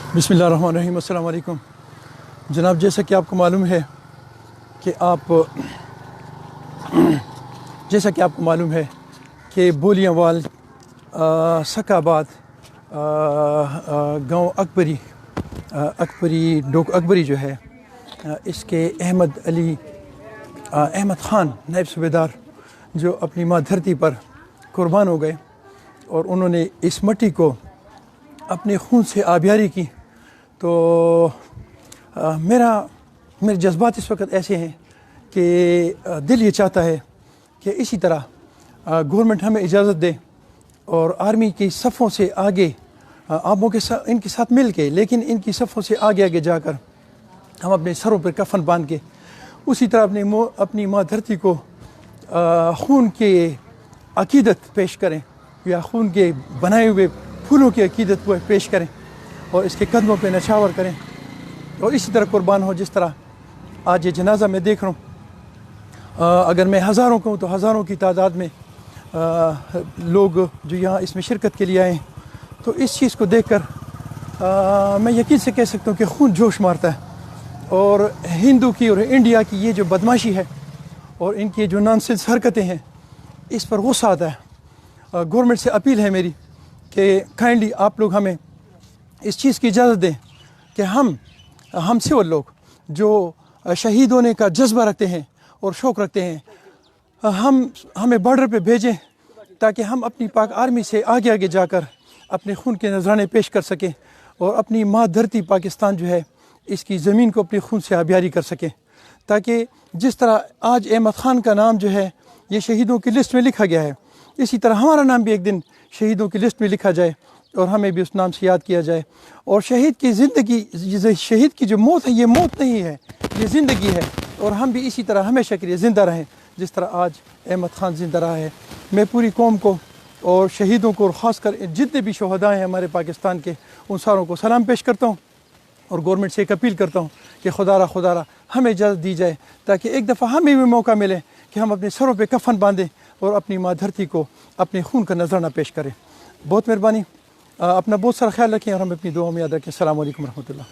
बिस्मिल्लाहिर्रहमानिर्रहीम। अस्सलाम वालेकुम जनाब। जैसा कि आपको मालूम है कि बोलियांवाल सकाबाद गांव अकबरी जो है, इसके अहमद ख़ान नायब सूबेदार जो अपनी माँ धरती पर कुर्बान हो गए और उन्होंने इस मिट्टी को अपने खून से आबियारी की, तो मेरे जज्बात इस वक्त ऐसे हैं कि दिल ये चाहता है कि इसी तरह गवर्नमेंट हमें इजाज़त दे और आर्मी की सफ़ों से आगे आबों के साथ इनके साथ मिल के, लेकिन इनकी सफ़ों से आगे आगे जाकर हम अपने सरों पर कफन बांध के उसी तरह अपनी माँ धरती को खून के अकीदत पेश करें या खून के बनाए हुए फूलों की अकीदत को पेश करें और इसके कदमों पे नछावर करें और इसी तरह कुर्बान हो जिस तरह आज ये जनाजा मैं देख रहा हूँ। अगर मैं हज़ारों कहूँ तो हज़ारों की तादाद में लोग जो यहाँ इसमें शिरकत के लिए आए हैं, तो इस चीज़ को देखकर मैं यकीन से कह सकता हूँ कि खून जोश मारता है और हिंदू की और इंडिया की ये जो बदमाशी है और इनकी जो नॉनसेंस हरकतें हैं, इस पर गुस्सा आता है। गवर्नमेंट से अपील है मेरी कि काइंडली आप लोग हमें इस चीज़ की इजाज़त दें कि हम सिविल लोग जो शहीद होने का जज्बा रखते हैं और शौक़ रखते हैं, हमें बॉर्डर पे भेजें ताकि हम अपनी पाक आर्मी से आगे आगे जाकर अपने खून के नजराने पेश कर सकें और अपनी माँ धरती पाकिस्तान जो है, इसकी ज़मीन को अपने खून से आबियारी कर सकें, ताकि जिस तरह आज अहमद ख़ान का नाम जो है ये शहीदों की लिस्ट में लिखा गया है, इसी तरह हमारा नाम भी एक दिन शहीदों की लिस्ट में लिखा जाए और हमें भी उस नाम से याद किया जाए। और शहीद की जो मौत है, ये मौत नहीं है, ये ज़िंदगी है और हम भी इसी तरह हमेशा के लिए ज़िंदा रहें जिस तरह आज अहमद ख़ान ज़िंदा रहा है। मैं पूरी कौम को और शहीदों को और ख़ासकर जितने भी शहदा हैं हमारे पाकिस्तान के, उन सारों को सलाम पेश करता हूँ और गवर्नमेंट से एक अपील करता हूँ कि खुदारा हमें इजाज़त दी जाए ताकि एक दफ़ा हमें भी मौका मिले कि हम अपने सरों पे कफन बांधें और अपनी माँ धरती को अपने खून का नजराना पेश करें। बहुत मेहरबानी, अपना बहुत सारा ख्याल रखें और हमें अपनी दुआ में याद रखें। अस्सलाम वालेकुम रहमतुल्लाह।